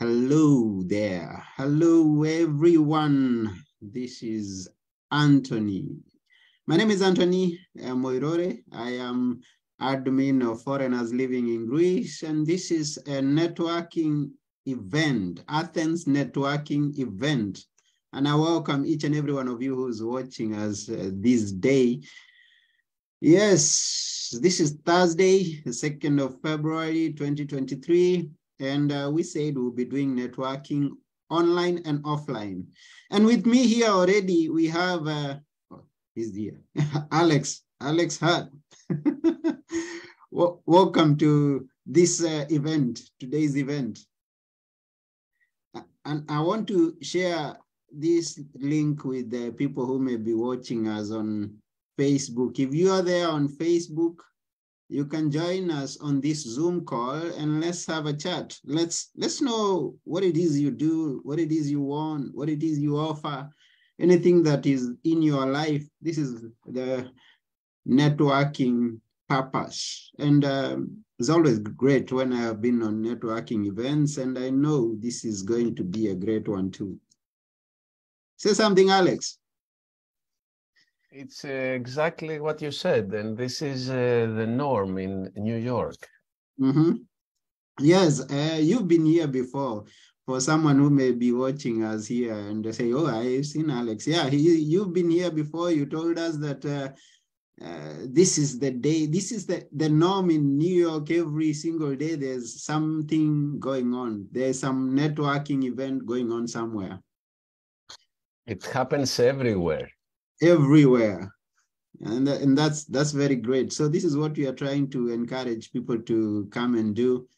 Hello there. Hello, everyone. This is Anthony. My name is Anthony Moirore. I am admin of Foreigners Living in Greece, and this is a networking event, Athens networking event. And I welcome each and every one of you who's watching us this day. Yes, this is Thursday, the 2nd of February, 2023. And we said we'll be doing networking online and offline. And with me here already, we have, he's here, Alex Hart. Welcome to this event, today's event. And I want to share this link with the people who may be watching us on Facebook. If you are there on Facebook, you can join us on this Zoom call and let's have a chat. Let's know what it is you do, what it is you want, what it is you offer, anything that is in your life. This is the networking purpose. And it's always great when I have been on networking events, and I know this is going to be a great one too. Say something, Alex. It's exactly what you said, and this is the norm in New York. Mm-hmm. Yes, you've been here before. For someone who may be watching us here and they say, oh, I've seen Alex. Yeah, you've been here before. You told us that this is the day, this is the norm in New York. Every single day, there's something going on. There's some networking event going on somewhere. It happens everywhere. Everywhere. And that's very great. So this is what we are trying to encourage people to come and do.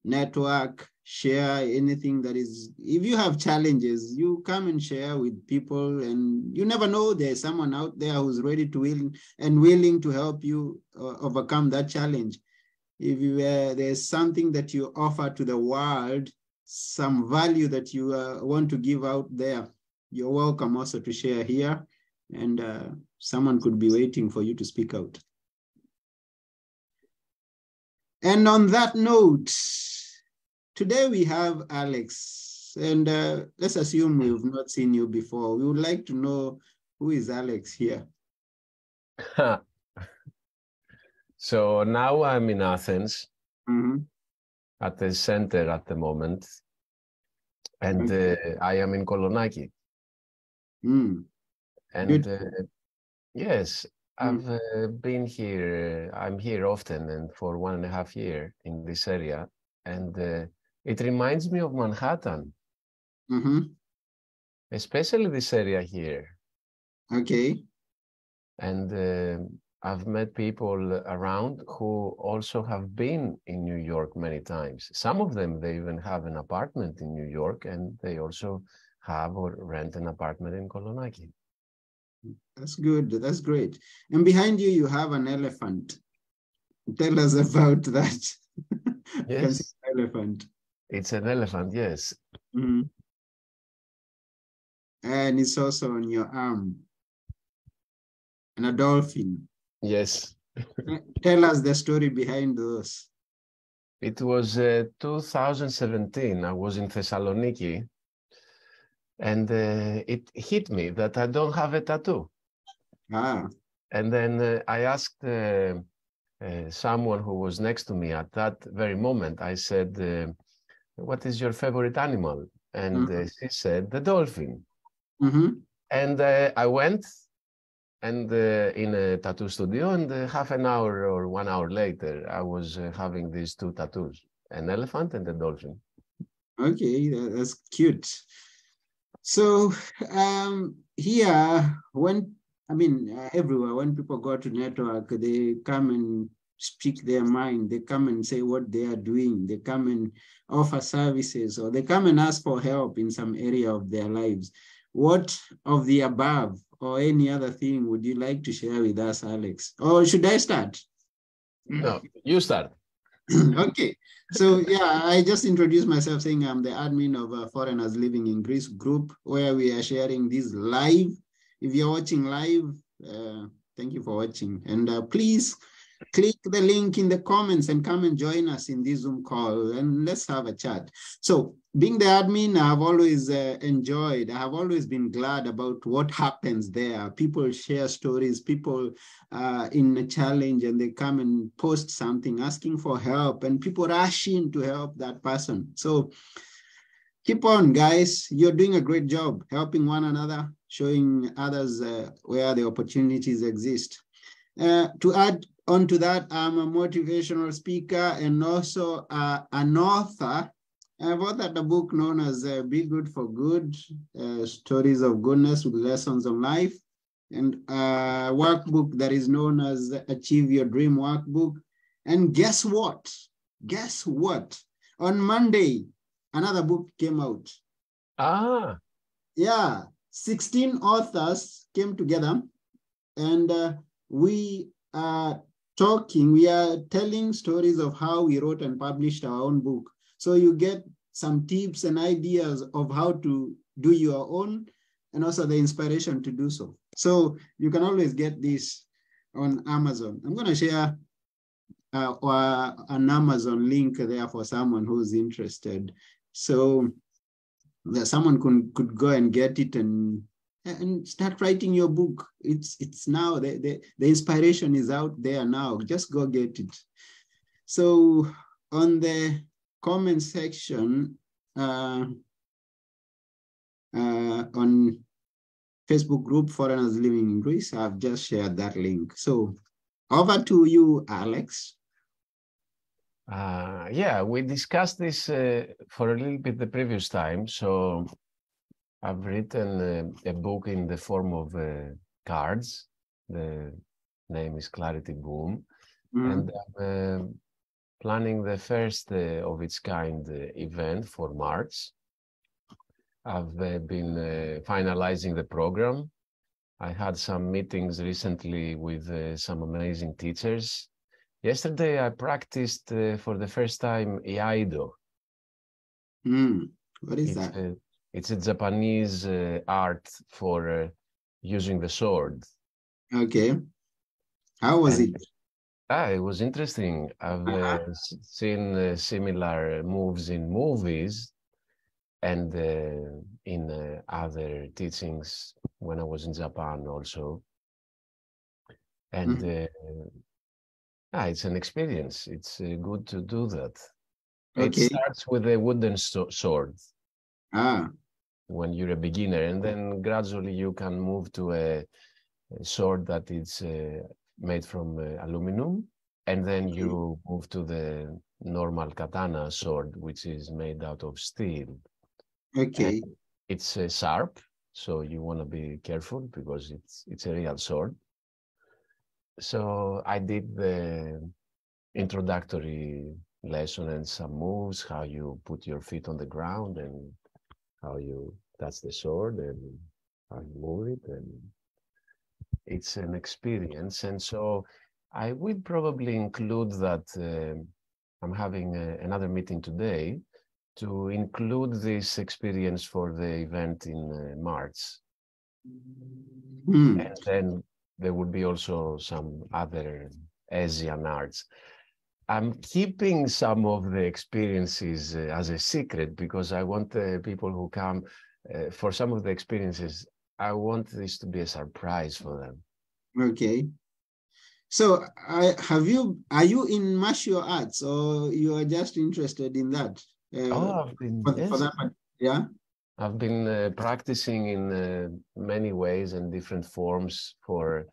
Network, share anything that is, if you have challenges, you come and share with people, and you never know, there's someone out there who's ready to willing to help you overcome that challenge. If there's something that you offer to the world, some value that you want to give out there, you're welcome also to share here. And someone could be waiting for you to speak out. And on that note, today we have Alex. And let's assume we've not seen you before. We would like to know, who is Alex here? So now I'm in Athens, at the center at the moment. And I am in Kolonaki. And yes, I've been here, I'm here often and for 1.5 years in this area. And it reminds me of Manhattan, especially this area here. Okay. And I've met people around who also have been in New York many times. Some of them, they even have an apartment in New York, and they also have or rent an apartment in Kolonaki. That's good. That's great. And behind you, you have an elephant. Tell us about that. Yes. It's an elephant. It's an elephant, yes. And it's also on your arm. And a dolphin. Yes. Tell us the story behind those. It was 2017. I was in Thessaloniki. And it hit me that I don't have a tattoo. And then I asked someone who was next to me at that very moment. I said, what is your favorite animal? And she said, the dolphin. And I went and in a tattoo studio, and half an hour or 1 hour later, I was having these two tattoos, an elephant and a dolphin. Okay, that's cute. So here, everywhere, when people go to network, they come and speak their mind. They come and say what they are doing. They come and offer services, or they come and ask for help in some area of their lives. What of the above or any other thing would you like to share with us, Alex? Or should I start? No, you start. Okay. So yeah, I just introduced myself saying I'm the admin of Foreigners Living in Greece group, where we are sharing this live. If you're watching live, thank you for watching. And please click the link in the comments and come and join us in this Zoom call and let's have a chat. So being the admin, I have always enjoyed, I have always been glad about what happens there. People share stories, people in a challenge and they come and post something asking for help and people rush in to help that person. So keep on, guys. You're doing a great job helping one another, showing others where the opportunities exist. To add on to that, I'm a motivational speaker and also an author. I've authored a book known as Be Good for Good, Stories of Goodness with Lessons on Life, and a workbook that is known as Achieve Your Dream Workbook. And guess what? Guess what? On Monday, another book came out. Ah. Yeah, 16 authors came together and we are talking, we are telling stories of how we wrote and published our own book. So you get some tips and ideas of how to do your own and also the inspiration to do so. So you can always get this on Amazon. I'm going to share an Amazon link there for someone who's interested. So that someone could go and get it and start writing your book. It's now, the inspiration is out there now. Just go get it. So on the comment section on Facebook group Foreigners Living in Greece, I've just shared that link. So over to you, Alex. Yeah, we discussed this for a little bit the previous time. So I've written a book in the form of cards. The name is Clarity Boom. And I'm planning the first of its kind event for March. I've been finalizing the program. I had some meetings recently with some amazing teachers. Yesterday, I practiced for the first time Iaido. What is that? It's a Japanese art for using the sword. Okay. How was it? It was interesting. I've seen similar moves in movies and in other teachings when I was in Japan also. And it's an experience. It's good to do that. Okay. It starts with a wooden sword when you're a beginner, and then gradually you can move to a sword that is made from aluminum, and then you move to the normal katana sword, which is made out of steel. Okay. And it's sharp, so you want to be careful because it's a real sword. So I did the introductory lesson and some moves, how you put your feet on the ground and how you touch the sword and how you move it. And it's an experience. And so I will probably include that. I'm having another meeting today to include this experience for the event in March. And then there would be also some other Asian arts. I'm keeping some of the experiences as a secret because I want people who come for some of the experiences. I want this to be a surprise for them. Okay. So are you in martial arts or you are just interested in that? I've been, for that, yeah? I've been practicing in many ways and different forms for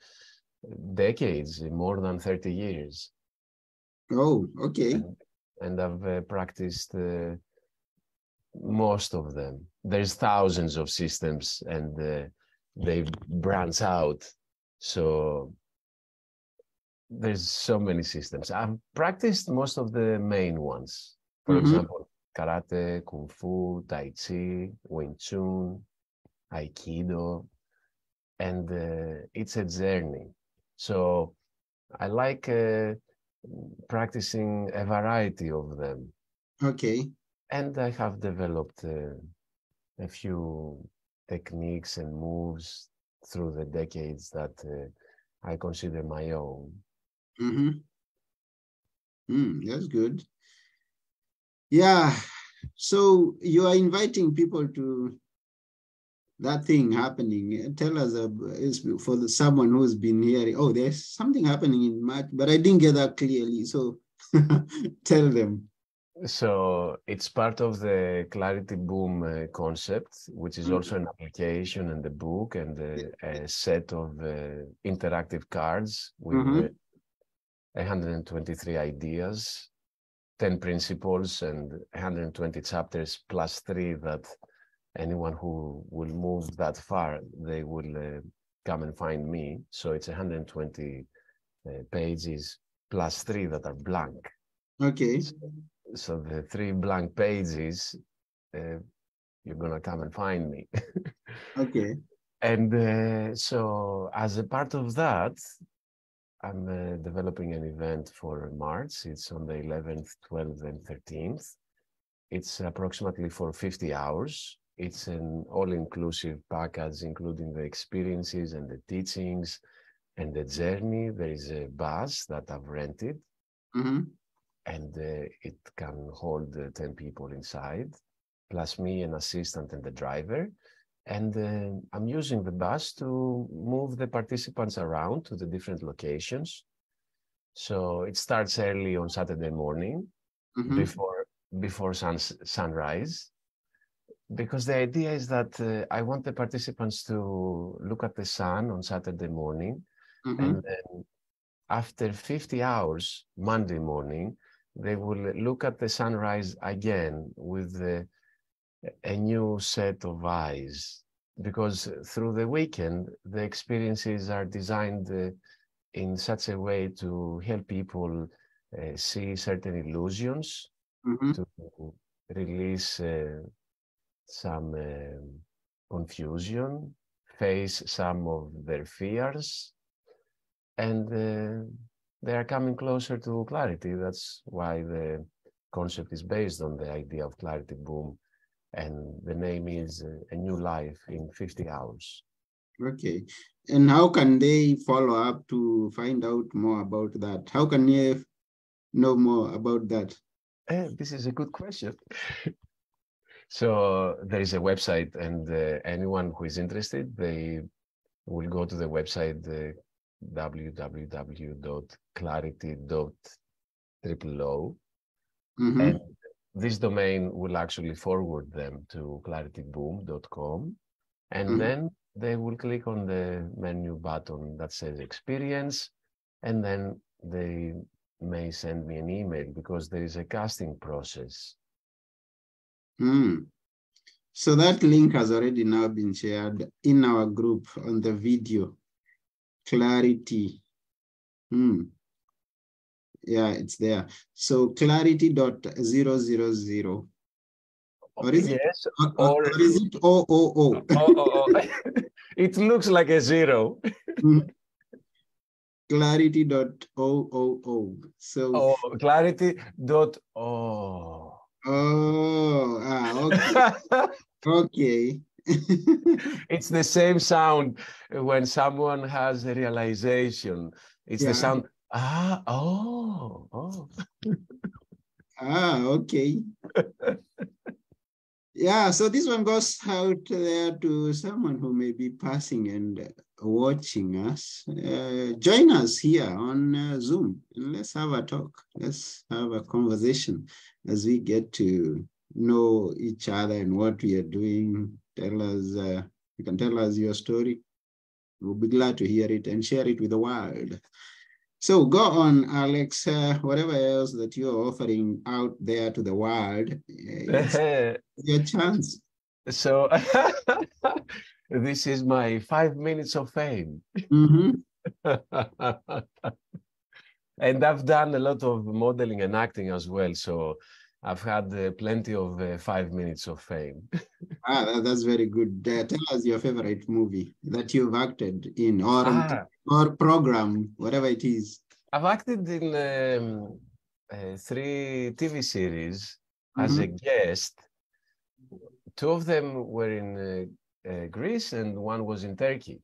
decades, more than 30 years. Oh, okay. And I've practiced most of them. There's thousands of systems and they branch out. So there's so many systems. I've practiced most of the main ones. For example, karate, kung fu, tai chi, wing chun, aikido, and it's a journey. So I like practicing a variety of them. Okay. And I have developed a few techniques and moves through the decades that I consider my own. That's good. Yeah. So you are inviting people to that thing happening. Tell us for someone who's been hearing, oh, there's something happening in March, but I didn't get that clearly. So tell them. So it's part of the Clarity Boom concept, which is also an application and a book and a set of interactive cards with 123 ideas, 10 principles, and 120 chapters plus 3 that anyone who will move that far, they will come and find me. So it's 120 pages plus 3 that are blank. Okay. So the 3 blank pages, you're gonna come and find me. Okay. And so as a part of that, I'm developing an event for March. It's on the 11th, 12th, and 13th. It's approximately for 50 hours. It's an all-inclusive package, including the experiences and the teachings and the journey. There is a bus that I've rented. And it can hold 10 people inside, plus me, an assistant, and the driver. And I'm using the bus to move the participants around to the different locations. So it starts early on Saturday morning, before sunrise, because the idea is that I want the participants to look at the sun on Saturday morning, and then after 50 hours, Monday morning, they will look at the sunrise again with a new set of eyes, because through the weekend, the experiences are designed in such a way to help people see certain illusions, to release some confusion, face some of their fears, and they are coming closer to clarity. That's why the concept is based on the idea of Clarity Boom, and the name is A New Life in 50 Hours. Okay. And how can they follow up to find out more about that? How can you know more about that? This is a good question. So there is a website, and anyone who is interested, they will go to the website www.clarity.o, and this domain will actually forward them to clarityboom.com, and then they will click on the menu button that says experience, and then they may send me an email, because there is a casting process. So that link has already now been shared in our group on the video. Clarity. Yeah, it's there. So clarity.000. Or is it? Yes, or is it 000? It looks like a 0. Clarity.000. So clarity.o. Okay. Okay. It's the same sound when someone has a realization. It's the sound, okay. Yeah, so this one goes out there to someone who may be passing and watching us. Join us here on Zoom, and let's have a talk. Let's have a conversation as we get to know each other and what we are doing. Tell us, you can tell us your story. We'll be glad to hear it and share it with the world. So go on, Alex, whatever else that you're offering out there to the world, it's your chance. So this is my 5 minutes of fame. And I've done a lot of modeling and acting as well. So I've had plenty of 5 minutes of fame. That's very good. Tell us your favorite movie that you've acted in, or program, whatever it is. I've acted in 3 TV series as a guest. 2 of them were in Greece, and 1 was in Turkey.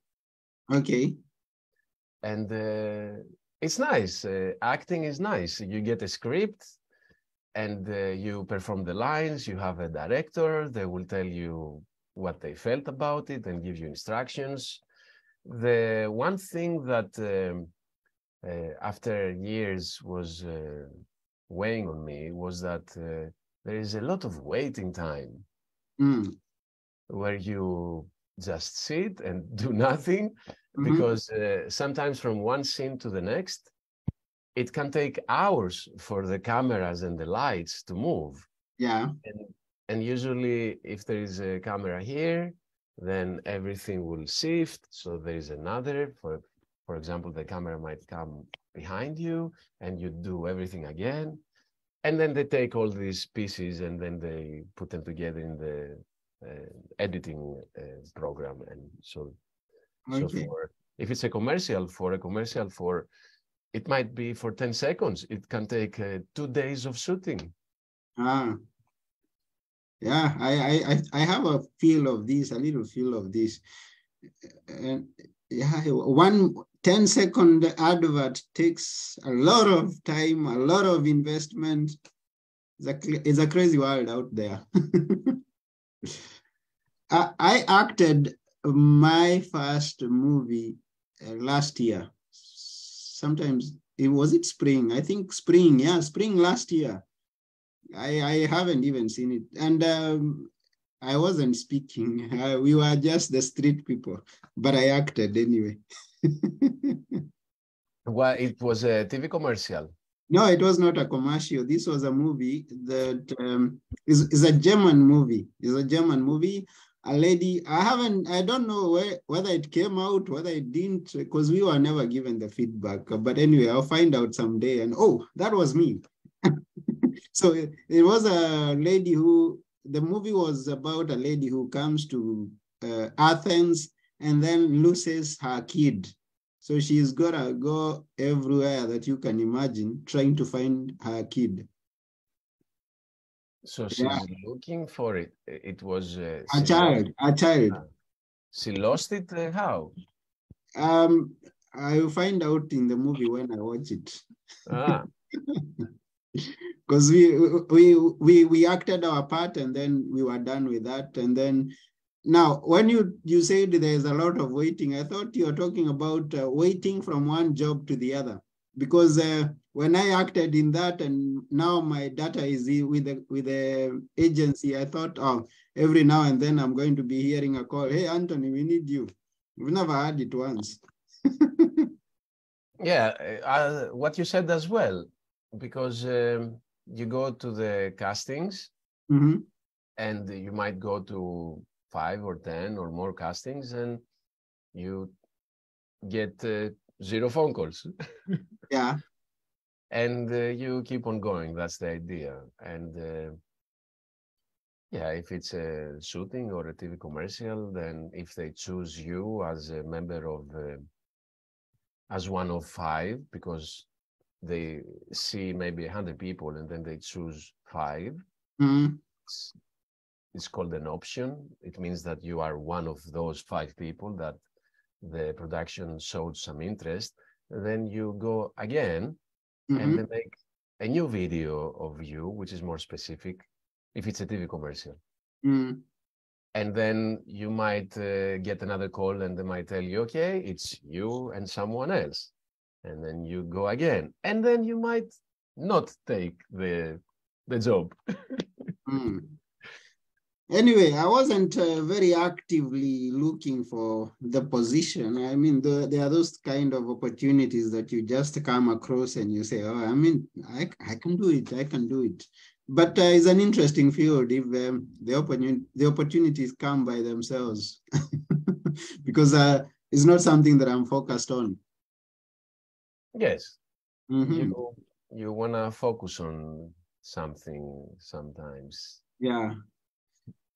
Okay. And It's nice. Acting is nice. You get a script and you perform the lines. You have a director. They will tell you what they felt about it and give you instructions. The one thing that after years was weighing on me was that there is a lot of waiting time where you just sit and do nothing, because sometimes from one scene to the next, it can take hours for the cameras and the lights to move. Yeah. And usually if there is a camera here, then everything will shift. So there is another, for example, the camera might come behind you and you do everything again. And then they take all these pieces and then they put them together in the editing program. And so, so for, if it's a commercial, it might be for 10 seconds. It can take 2 days of shooting. Yeah, I have a feel of this, a little feel of this. And yeah, 1 10-second advert takes a lot of time, a lot of investment. It's a crazy world out there. I acted my first movie last year. Sometimes was it spring? I think spring. Yeah, spring last year. I haven't even seen it, and I wasn't speaking. We were just the street people, but I acted anyway. Well, it was a TV commercial. No, it was not a commercial. This was a movie that is a German movie. It's a German movie. A lady, I don't know whether it came out, whether it didn't, because we were never given the feedback. But anyway, I'll find out someday. And oh, that was me. So it was a lady the movie was about a lady who comes to Athens and then loses her kid. So she's gotta go everywhere that you can imagine trying to find her kid. So she's looking for it. It was a child. She lost it. How? I will find out in the movie when I watch it. Because we acted our part and then we were done with that. And then now, when you said there's a lot of waiting, I thought you were talking about waiting from one job to the other. Because when I acted in that and now my data is with the agency, I thought, oh, every now and then I'm going to be hearing a call. Hey, Anthony, we need you. We've never had it once. Yeah, what you said as well, because you go to the castings and you might go to 5 or 10 or more castings and you get 0 phone calls. Yeah. And you keep on going. That's the idea. And yeah, if it's a shooting or a TV commercial, then if they choose you as a member of, as one of 5, because they see maybe 100 people and then they choose 5. It's called an option. It means that you are one of those 5 people that the production showed some interest. Then you go again and they make a new video of you, which is more specific, if it's a TV commercial. And then you might get another call and they might tell you, okay, it's you and someone else. And then you go again. And then you might not take the job. Anyway, I wasn't very actively looking for the position. I mean, there are those kind of opportunities that you just come across and you say, oh, I mean, I can do it, I can do it. But it's an interesting field if the opportunities come by themselves, because it's not something that I'm focused on. Yes, you want to focus on something sometimes. Yeah.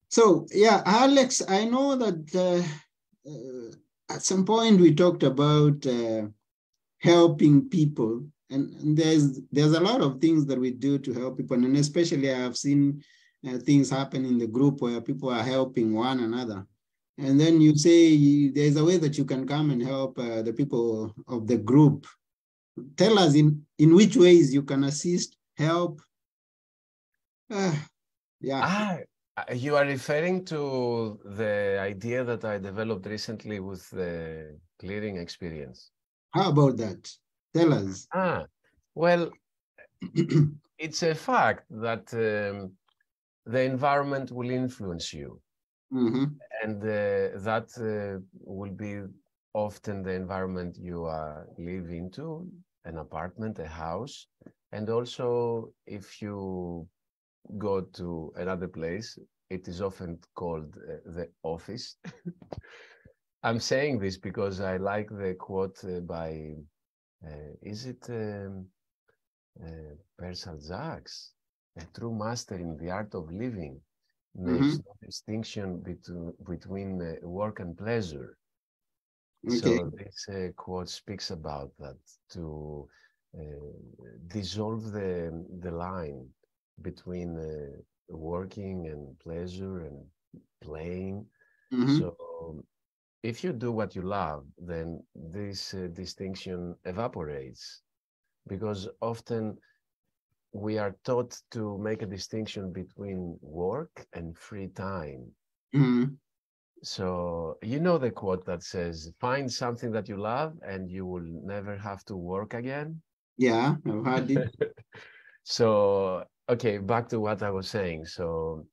So, yeah, Alex, I know that at some point we talked about helping people, and there's a lot of things that we do to help people, and especially I have seen things happen in the group where people are helping one another. And then you say there's a way that you can come and help the people of the group. tell us in which ways you can assist, help. Yeah. You are referring to the idea that I developed recently with the clearing experience. How about that? Tell us. Well, it's a fact that the environment will influence you. And that will be often the environment you live into, an apartment, a house. And also, if you go to another place, it is often called the office. I'm saying this because I like the quote by, is it Persal Zacks, a true master in the art of living, makes no distinction between work and pleasure. Okay. So this quote speaks about that, to dissolve the line between working and pleasure and playing. So if you do what you love, then this distinction evaporates, because often we are taught to make a distinction between work and free time. So you know the quote that says, find something that you love and you will never have to work again? Yeah, I've heard it. So, okay, back to what I was saying. So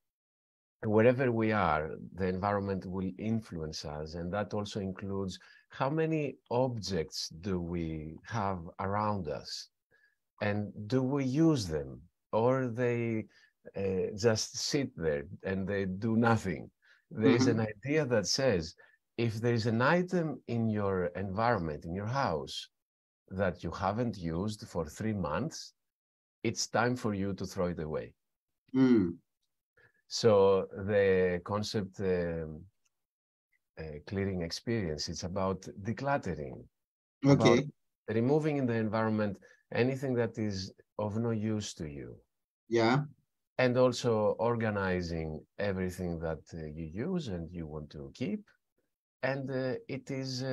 wherever we are, the environment will influence us, and that also includes how many objects do we have around us, and do we use them, or they just sit there and they do nothing. There is an idea that says, if there is an item in your environment, in your house, that you haven't used for 3 months, it's time for you to throw it away. So the concept clearing experience, it's about decluttering, about removing in the environment anything that is of no use to you. Yeah. And also organizing everything that you use and you want to keep. And it is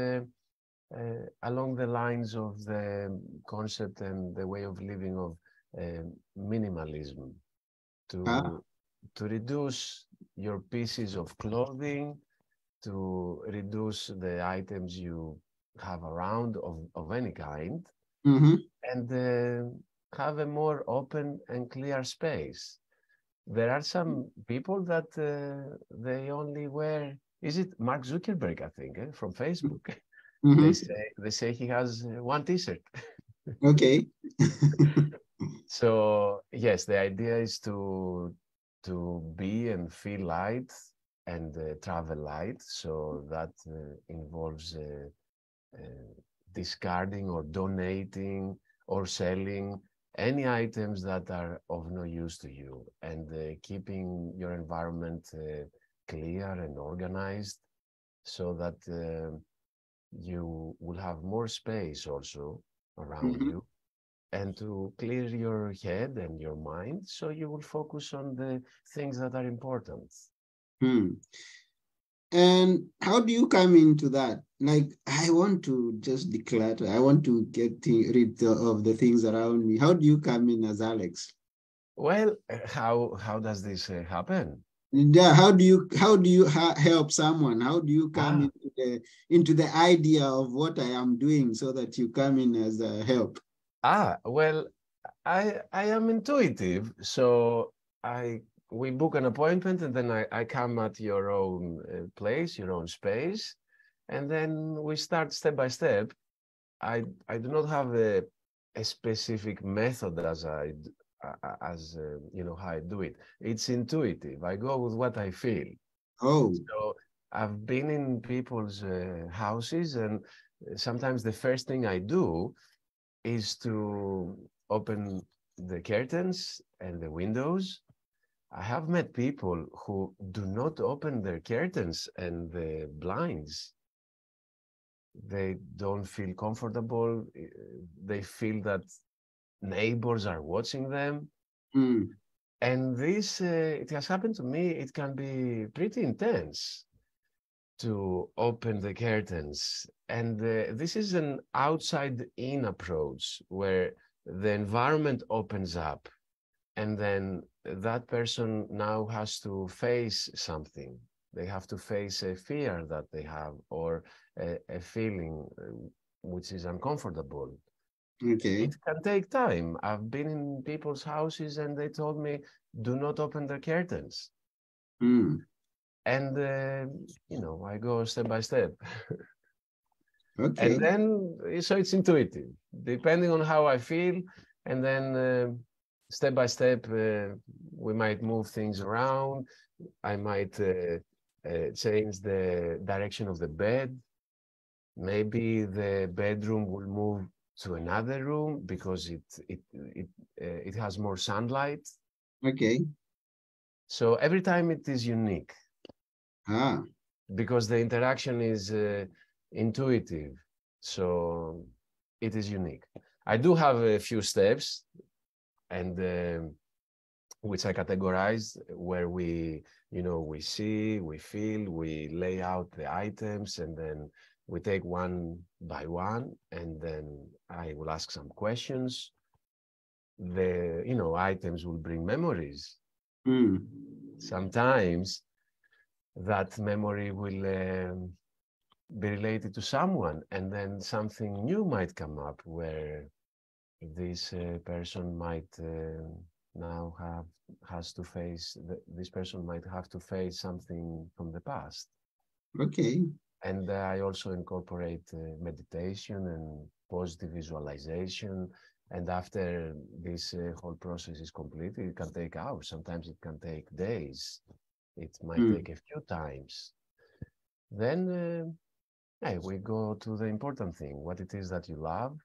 along the lines of the concept and the way of living of minimalism, to reduce your pieces of clothing, to reduce the items you have around of any kind, and have a more open and clear space. There are some people that they only wear, is it Mark Zuckerberg, I think, from Facebook? They say he has one t-shirt. Okay. So yes, the idea is to be and feel light and travel light. So that involves discarding or donating or selling any items that are of no use to you, and keeping your environment clear and organized, so that you will have more space also around you, and to clear your head and your mind, so you will focus on the things that are important. And how do you come into that? Like, I want to just declutter. I want to get rid of the things around me. How do you come in as Alex? Well, how does this happen? Yeah, how do you help someone? How do you come into the idea of what I am doing, so that you come in as a help? Well, I am intuitive, so we book an appointment, and then I come at your own place, your own space, and then we start step by step. I do not have a specific method as you know how I do it. It's intuitive. I go with what I feel. So I've been in people's houses, and sometimes the first thing I do is to open the curtains and the windows. I have met people who do not open their curtains and the blinds. They don't feel comfortable. They feel that neighbors are watching them. And this, it has happened to me, it can be pretty intense. to open the curtains. And this is an outside-in approach where the environment opens up, and then that person now has to face something. They have to face a fear that they have, or a feeling which is uncomfortable. Okay. It can take time. I've been in people's houses and they told me, do not open the curtains. And, you know, I go step by step. Okay. And then, so it's intuitive, depending on how I feel. And then step by step, we might move things around. I might change the direction of the bed. Maybe the bedroom will move to another room because it has more sunlight. Okay. So every time it is unique. Because the interaction is intuitive, so it is unique. I do have a few steps, and which I categorize, where we, you know, we see, we feel, we lay out the items, and then we take one by one, and then I will ask some questions. The, you know, items will bring memories. Sometimes that memory will be related to someone, and then something new might come up where this person might now has to face, this person might have to face something from the past. Okay. And I also incorporate meditation and positive visualization. And after this whole process is completed, it can take hours. Sometimes it can take days. It might take a few times. Then we go to the important thing, what it is that you love,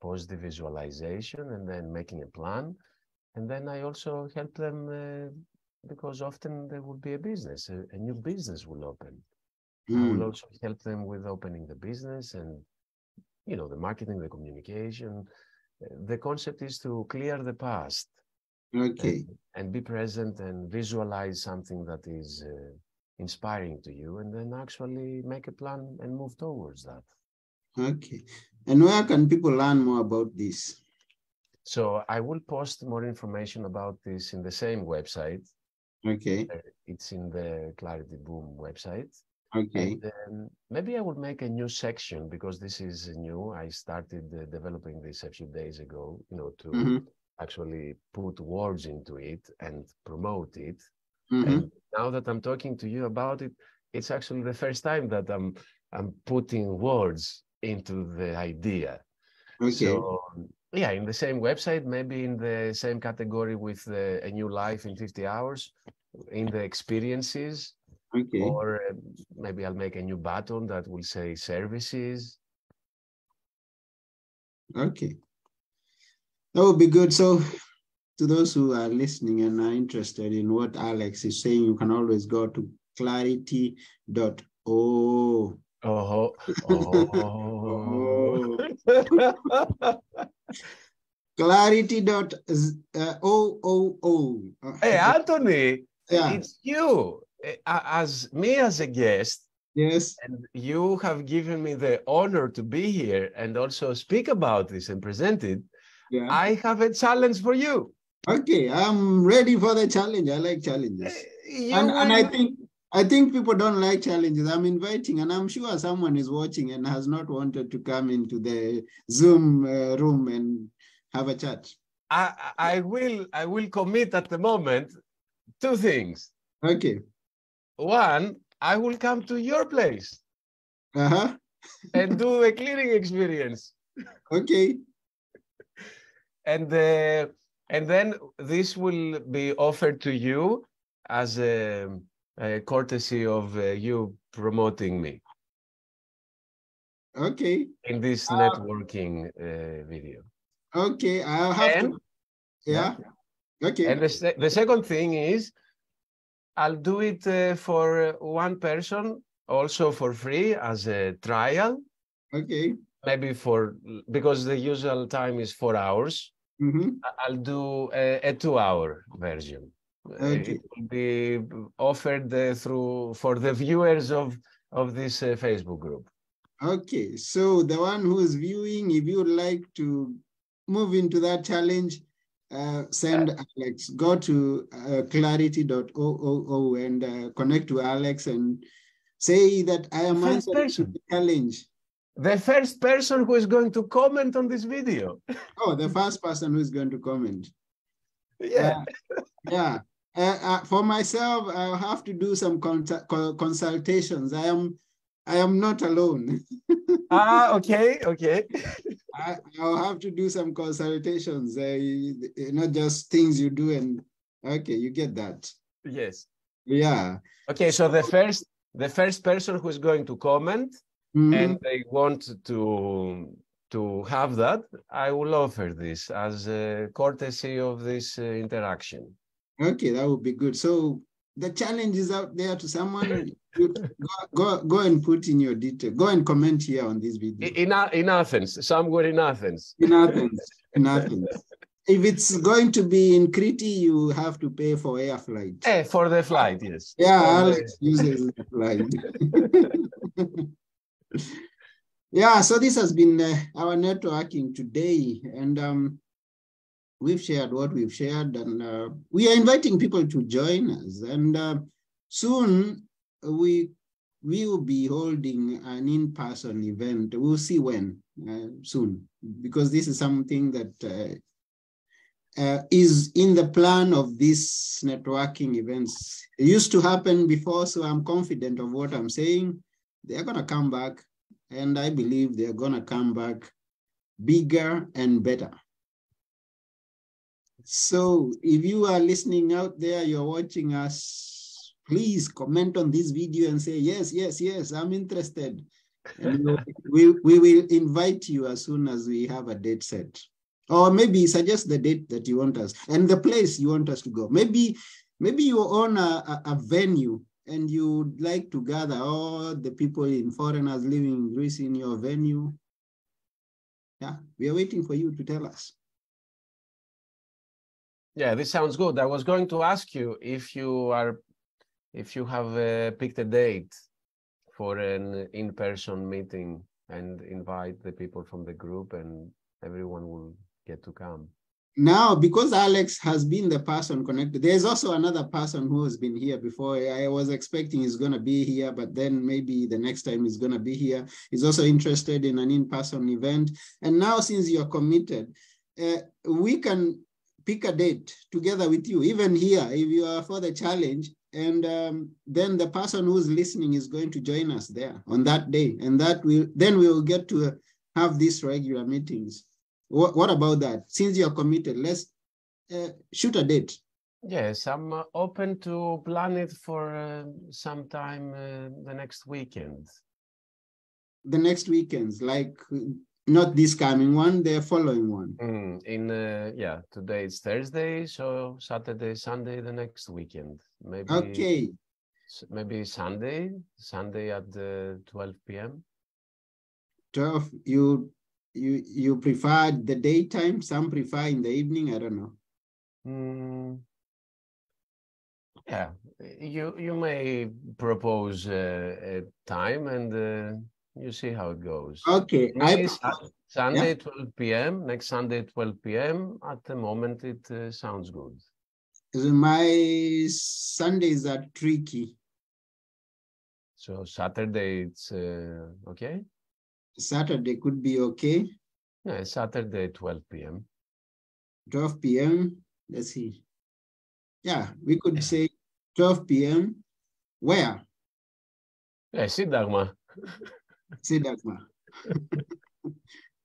positive visualization, and then making a plan. And then I also help them because often there will be a business, a new business will open. I will also help them with opening the business and, you know, the marketing, the communication. The concept is to clear the past. Okay. And be present and visualize something that is inspiring to you, and then actually make a plan and move towards that. Okay. And where can people learn more about this? So I will post more information about this in the same website. Okay. It's in the Clarity Boom website. Okay. And maybe I will make a new section, because this is new. I started developing this a few days ago, you know, to actually put words into it and promote it. And now that I'm talking to you about it, it's actually the first time that I'm putting words into the idea. Okay. So yeah, in the same website, maybe in the same category with a new life in 50 hours, in the experiences. Okay. Or maybe I'll make a new button that will say services. Okay. That would be good. So to those who are listening and are interested in what Alex is saying, you can always go to clarity.o. Oh. Clarity.oo. Hey, Anthony, yeah. It's you. As me as a guest. Yes. And you have given me the honor to be here and also speak about this and present it. Yeah. I have a challenge for you. Okay, I'm ready for the challenge. I like challenges. And I think people don't like challenges. I'm inviting, and I'm sure someone is watching and has not wanted to come into the Zoom room and have a chat. I will commit at the moment 2 things. Okay. One, I will come to your place. And do a cleaning experience. Okay. And then this will be offered to you as a courtesy of you promoting me. Okay. In this networking video. Okay, I'll have to. Yeah. Okay. And the second thing is, I'll do it for one person, also for free as a trial. Okay. Maybe because the usual time is 4 hours. I'll do a 2-hour version. Okay. It will be offered for the viewers of of this Facebook group. Okay, so the one who is viewing, if you would like to move into that challenge, send Alex. Go to clarity.oo and connect to Alex and say that I am answering the challenge. The first person who is going to comment on this video. Oh, the first person who is going to comment. Yeah. Yeah. For myself, I'll have to do some consultations. I am not alone. Okay. I'll have to do some consultations, not just things you do and okay, you get that. Yes. Yeah. Okay, so the first person who is going to comment and they want to have that, I will offer this as a courtesy of this interaction. Okay, that would be good. So the challenge is out there to someone. You go and put in your detail. Go and comment here on this video. In Athens, somewhere in Athens. In Athens. If it's going to be in Crete, you have to pay for air flight. For the flight, yes. Yeah, Alex uses the flight. Yeah, so this has been our networking today, and we've shared what we've shared, and we are inviting people to join us. And soon we will be holding an in-person event. We'll see when soon, because this is something that is in the plan of these networking events. It used to happen before, so I'm confident of what I'm saying. They're going to come back, and I believe they're going to come back bigger and better. So if you are listening out there, you're watching us, please comment on this video and say, yes, I'm interested. And we will invite you as soon as we have a date set. Or maybe suggest the date that you want us and the place you want us to go. Maybe you own a venue and you'd like to gather all the people in foreigners living in Greece in your venue. Yeah, we are waiting for you to tell us. Yeah, this sounds good. I was going to ask you if you have picked a date for an in-person meeting and invite the people from the group, and everyone will get to come. Now, because Alex has been the person connected, there's also another person who has been here before. I was expecting he's going to be here, but then maybe the next time he's going to be here. He's also interested in an in-person event. And now, since you're committed, we can pick a date together with you, even here, if you are for the challenge. And then the person who's listening is going to join us there on that day. And then we will get to have these regular meetings. What about that? Since you're committed, let's shoot a date. Yes, I'm open to plan it for sometime the next weekend. The next weekends, like not this coming one, the following one. Yeah, today it's Thursday, so Saturday, Sunday, the next weekend. Maybe. Okay. Maybe Sunday at 12 p.m. 12. You prefer the daytime? Some prefer in the evening. I don't know. Yeah, you may propose a time and you see how it goes. Okay. Sunday, 12 p.m. Next Sunday, 12 p.m. At the moment, it sounds good. My Sundays are tricky. So Saturday, it's okay? Saturday could be okay. Yeah, Saturday, 12 p.m. 12 p.m. Let's see. Yeah, we could say 12 p.m. Where? Yeah, Syntagma. Syntagma.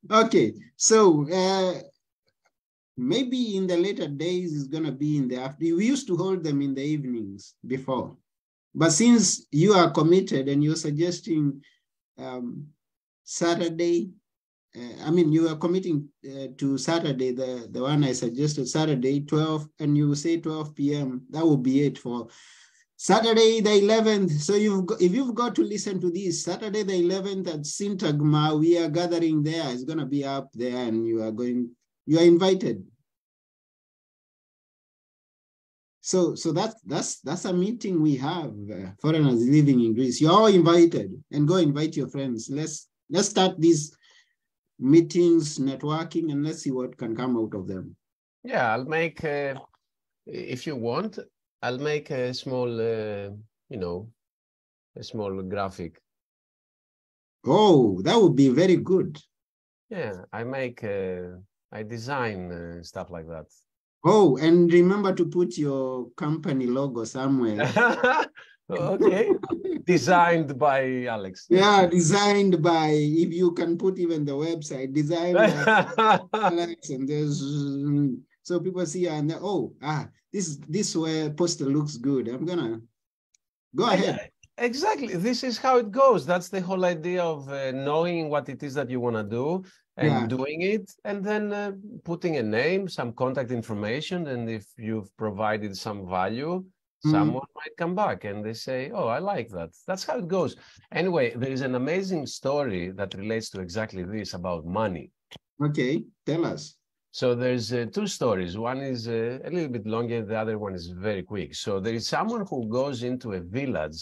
Okay, so maybe in the later days it's going to be in the afternoon. We used to hold them in the evenings before. But since you are committed and you're suggesting Saturday, you are committing to Saturday, the one I suggested, Saturday, 12, and you say 12 p.m., that will be it for Saturday, the 11th. So if you've got to listen to this, Saturday, the 11th at Syntagma, we are gathering there. It's going to be up there, and you are invited. So that's a meeting we have, foreigners living in Greece. You're all invited, and go invite your friends. Let's start these meetings, networking, and let's see what can come out of them. Yeah, I'll make, if you want, I'll make a small, you know, a small graphic. Oh, that would be very good. Yeah, I design stuff like that. Oh, and remember to put your company logo somewhere. Okay. Designed by Alex. Yeah, designed by, if you can put even the website, designed by Alex, and there's, so people see and they, oh, this poster looks good. I'm gonna go ahead. Yeah, exactly. This is how it goes. That's the whole idea of knowing what it is that you want to do and doing it, and then putting a name, some contact information, and if you've provided some value, someone might come back and they say, oh, I like that. That's how it goes. Anyway, there is an amazing story that relates to exactly this about money. Okay, tell us. So there's two stories. One is a little bit longer, the other one is very quick. So there is someone who goes into a village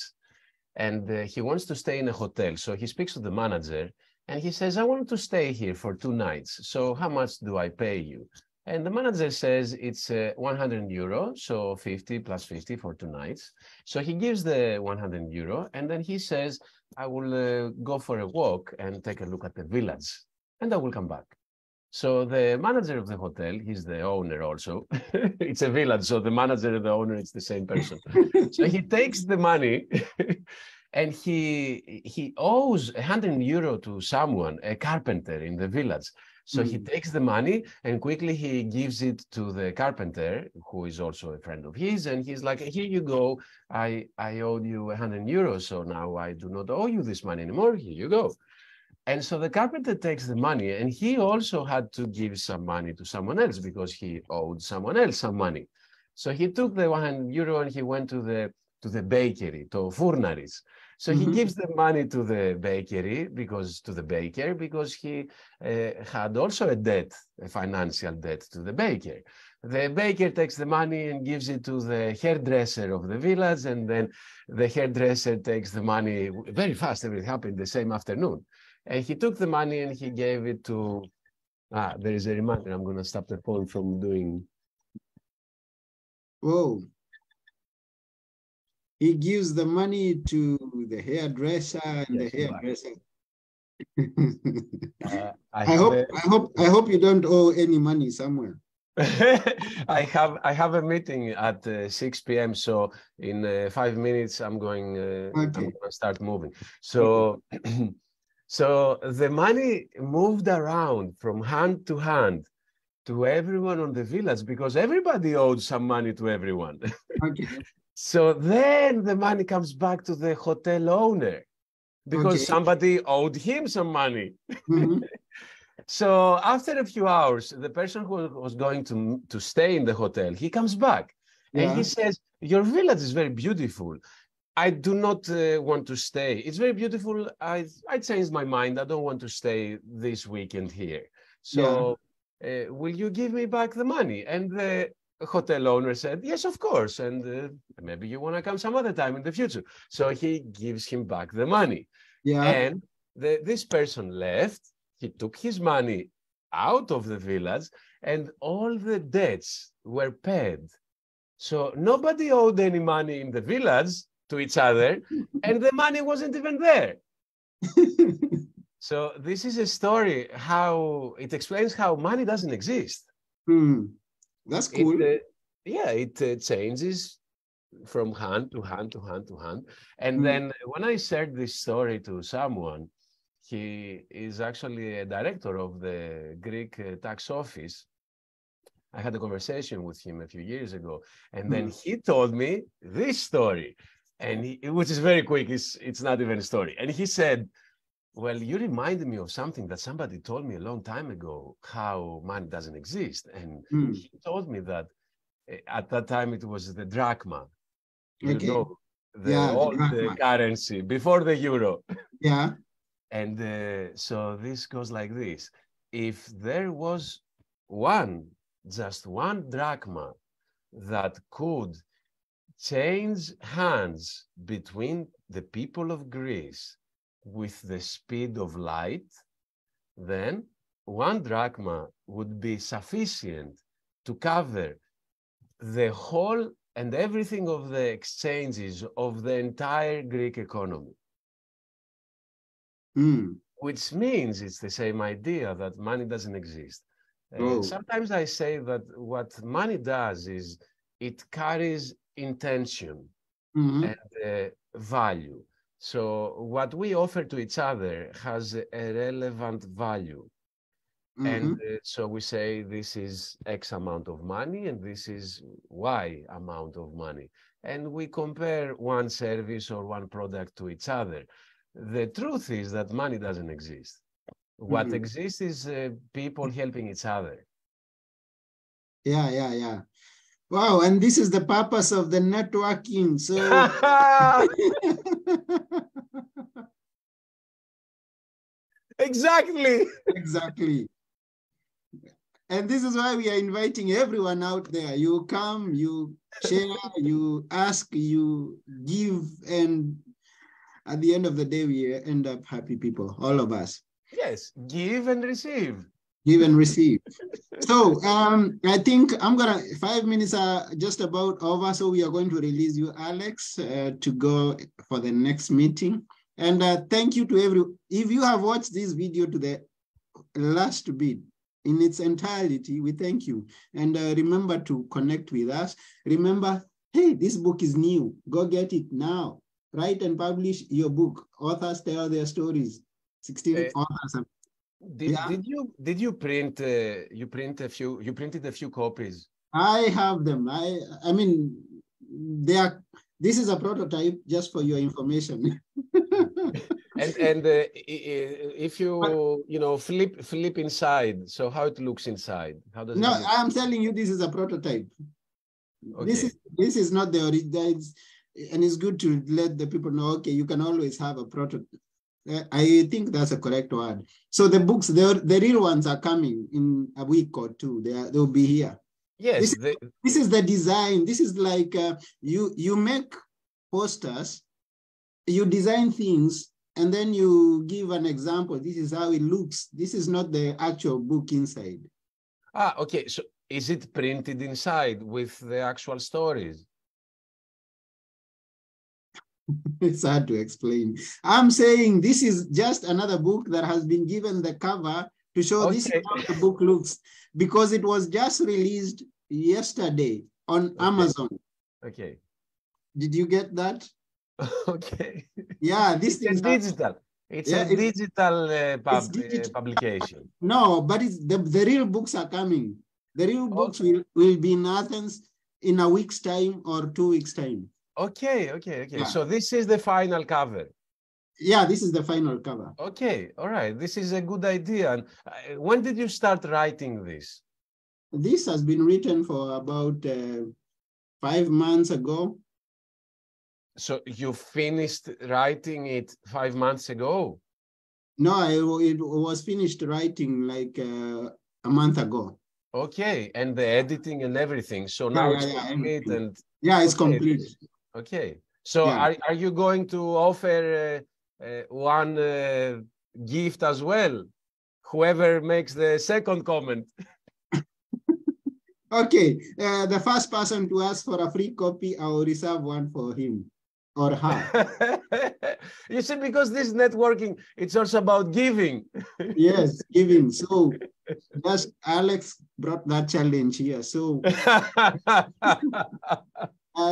and he wants to stay in a hotel. So he speaks to the manager and he says, I want to stay here for 2 nights. So how much do I pay you? And the manager says it's 100 euro, so 50 plus 50 for 2 nights. So he gives the 100 euro and then he says, I will go for a walk and take a look at the village and I will come back. So the manager of the hotel, he's the owner also. It's a village, so the manager and the owner, it's the same person. So he takes the money and he owes 100 euro to someone, a carpenter in the village. So he takes the money and quickly he gives it to the carpenter, who is also a friend of his. And he's like, here you go. I owed you 100 euros. So now I do not owe you this money anymore. Here you go. And so the carpenter takes the money and he also had to give some money to someone else because he owed someone else some money. So he took the 100 euro and he went to the bakery, to Furnaris. So he gives the money to the bakery to the baker because he had also a debt, a financial debt to the baker. The baker takes the money and gives it to the hairdresser of the village, and then the hairdresser takes the money very fast. Everything happened the same afternoon. And he took the money and he gave it to, there is a reminder. I'm going to stop the phone from doing. Whoa. He gives the money to the hairdresser and the hairdresser. I hope you don't owe any money somewhere. I have a meeting at 6 p.m. So in 5 minutes, I'm going to start moving. So, so the money moved around from hand to hand to everyone on the village because everybody owed some money to everyone. So then the money comes back to the hotel owner because somebody owed him some money. So after a few hours, the person who was going to stay in the hotel, he comes back and he says, your village is very beautiful. I do not want to stay. It's very beautiful. I changed my mind. I don't want to stay this weekend here. So will you give me back the money? And the hotel owner said, yes, of course. And maybe you want to come some other time in the future. So he gives him back the money. And this person left. He took his money out of the village and all the debts were paid. So nobody owed any money in the village to each other and the money wasn't even there. So this is a story how it explains how money doesn't exist. That's cool. It changes from hand to hand to hand to hand. And then when I shared this story to someone, he is actually a director of the Greek tax office. I had a conversation with him a few years ago, and then he told me this story, and which is very quick. It's not even a story. And he said, well, you reminded me of something that somebody told me a long time ago, how money doesn't exist. And he told me that at that time it was the drachma, you know, the old currency before the euro. And so this goes like this. If there was just one drachma that could change hands between the people of Greece with the speed of light, then 1 drachma would be sufficient to cover the whole and everything of the exchanges of the entire Greek economy. Which means it's the same idea that money doesn't exist. Sometimes I say that what money does is it carries intention and value. So what we offer to each other has a relevant value. And so we say this is X amount of money and this is Y amount of money. And we compare one service or one product to each other. The truth is that money doesn't exist. What exists is people helping each other. Yeah. Wow, and this is the purpose of the networking. So Exactly. And this is why we are inviting everyone out there. You come, you share, you ask, you give, and at the end of the day, we end up happy people, all of us. Yes, give and receive. Give and receive. So I think 5 minutes are just about over. So we are going to release you, Alex, to go for the next meeting. And thank you to everyone. If you have watched this video to the last bit in its entirety, we thank you. And remember to connect with us. Remember, hey, this book is new. Go get it now. Write and publish your book. Authors tell their stories. 16 authors. Did you print you printed a few copies? I have them. I mean, this is a prototype just for your information. and if you flip inside, so how it looks inside? How does it look? I'm telling you, this is a prototype. Okay. This is not the original, and it's good to let the people know, okay, you can always have a prototype. I think that's a correct word. So the books, the real ones are coming in a week or two. They'll be here. Yes. This is the design. This is like you make posters, you design things, and then you give an example. This is how it looks. This is not the actual book inside. Okay. So is it printed inside with the actual stories? It's hard to explain. I'm saying this is just another book that has been given the cover to show this is how the book looks, because it was just released yesterday on Amazon. Okay. Did you get that? Okay. Yeah, this is digital. It's a digital publication. No, but it's the real books are coming. The real books will be in Athens in a week's time or 2 weeks' time. Okay. Yeah. So this is the final cover. Yeah, this is the final cover. Okay, all right. This is a good idea. And when did you start writing this? This has been written for about 5 months ago. So you finished writing it 5 months ago? No, it was finished writing like a month ago. Okay, and the editing and everything. So now it's complete and it's complete. Okay. So are you going to offer one gift as well? Whoever makes the second comment. Okay, the first person to ask for a free copy, I will reserve one for him or her. You see, because this networking, it's also about giving. Yes, giving. So just Alex brought that challenge here. So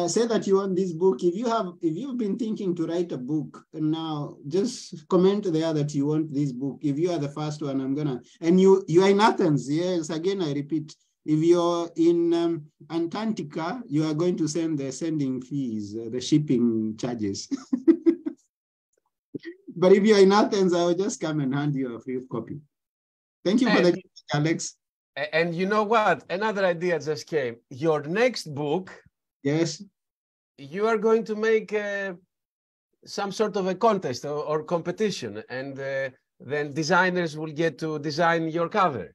say that you want this book. If you've been thinking to write a book now, just comment there that you want this book. If you are the first one, and you are in Athens. Yes, again, I repeat, if you're in Antarctica, you are going to send the sending fees, the shipping charges. But if you're in Athens, I will just come and hand you a free copy. Thank you for that, Alex. And you know what? Another idea just came. Your next book, yes, you are going to make some sort of a contest or competition, and then designers will get to design your cover.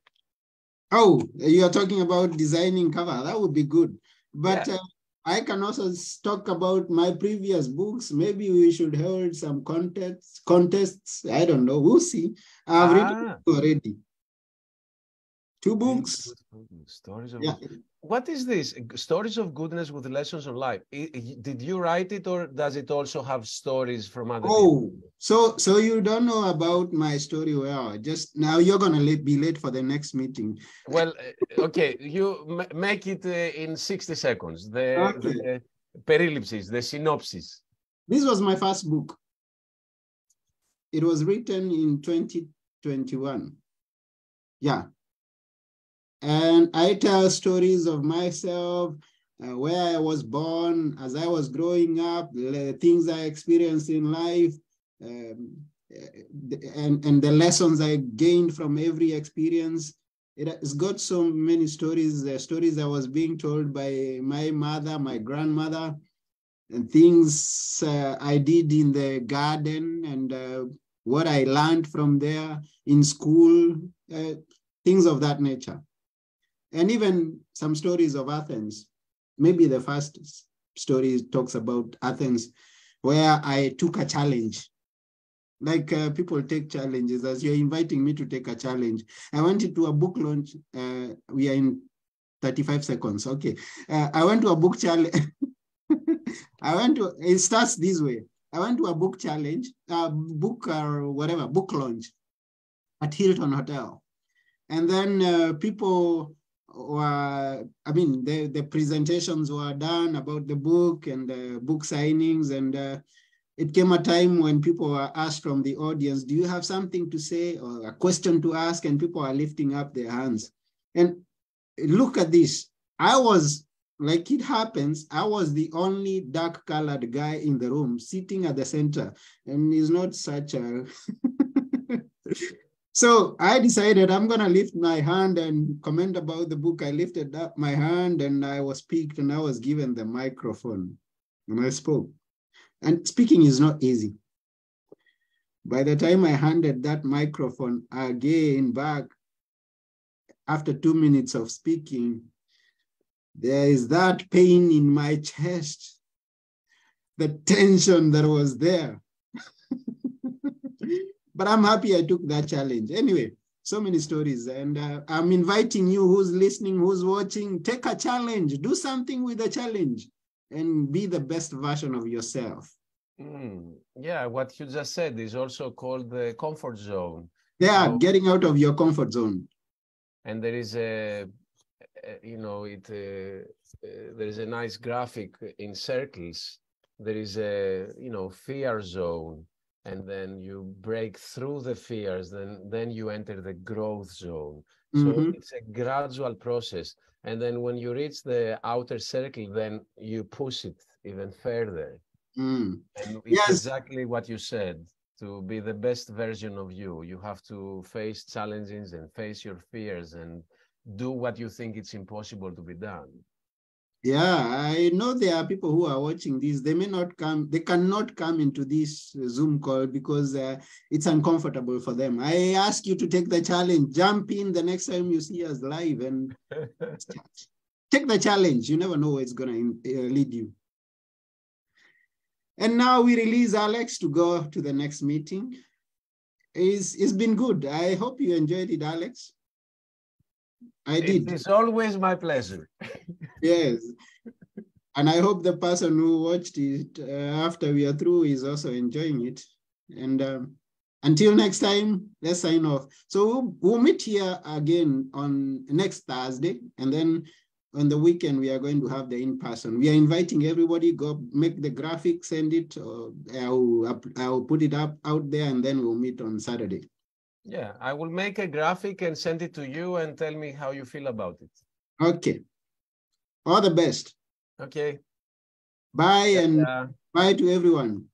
Oh, you are talking about designing cover. That would be good. But I can also talk about my previous books. Maybe we should hold some contests. I don't know. We'll see. I've written already 2 books. Stories of What is this? Stories of goodness with lessons of life. Did you write it, or does it also have stories from other people? So you don't know about my story well. Just now you're going to be late for the next meeting. Well, okay, you make it in 60 seconds. The perillipsis, the synopsis. This was my first book. It was written in 2021. Yeah. And I tell stories of myself, where I was born, as I was growing up, the things I experienced in life, and the lessons I gained from every experience. It's got so many stories, stories I was being told by my mother, my grandmother, and things I did in the garden, and what I learned from there in school, things of that nature. And even some stories of Athens. Maybe the first story talks about Athens, where I took a challenge. Like people take challenges, as you're inviting me to take a challenge. I went into a book launch. We are in 35 seconds. Okay. I went to a book challenge. It starts this way. I went to a book challenge, book launch at Hilton Hotel. And then people the presentations were done about the book and book signings, and it came a time when people were asked from the audience, do you have something to say or a question to ask? And people are lifting up their hands. And look at this. I was, like it happens, I was the only dark-colored guy in the room sitting at the center, and he's not such a... So I decided I'm going to lift my hand and comment about the book. I lifted up my hand and I was picked and I was given the microphone and I spoke. And speaking is not easy. By the time I handed that microphone again back, after 2 minutes of speaking, there is that pain in my chest, the tension that was there. But I'm happy I took that challenge. Anyway, so many stories. And I'm inviting you who's listening, who's watching, take a challenge. Do something with the challenge and be the best version of yourself. Yeah, what you just said is also called the comfort zone. Yeah, getting out of your comfort zone. And there is there is a nice graphic in circles. There is a, fear zone. And then you break through the fears, then you enter the growth zone. So it's a gradual process. And then when you reach the outer circle, then you push it even further. And it's exactly what you said. To be the best version of you, you have to face challenges and face your fears and do what you think it's impossible to be done. Yeah, I know there are people who are watching this. They may not come, they cannot come into this Zoom call because it's uncomfortable for them. I ask you to take the challenge, jump in the next time you see us live and take the challenge. You never know where it's going to lead you. And now we release Alex to go to the next meeting. It's been good. I hope you enjoyed it, Alex. I did. It's always my pleasure. Yes. And I hope the person who watched it after we are through is also enjoying it. And until next time, let's sign off. So we'll meet here again on next Thursday. And then on the weekend, we are going to have the in-person. We are inviting everybody, go make the graphic, send it. Or I'll put it up out there, and then we'll meet on Saturday. Yeah, I will make a graphic and send it to you and tell me how you feel about it. Okay. All the best. Okay. Bye, and bye to everyone.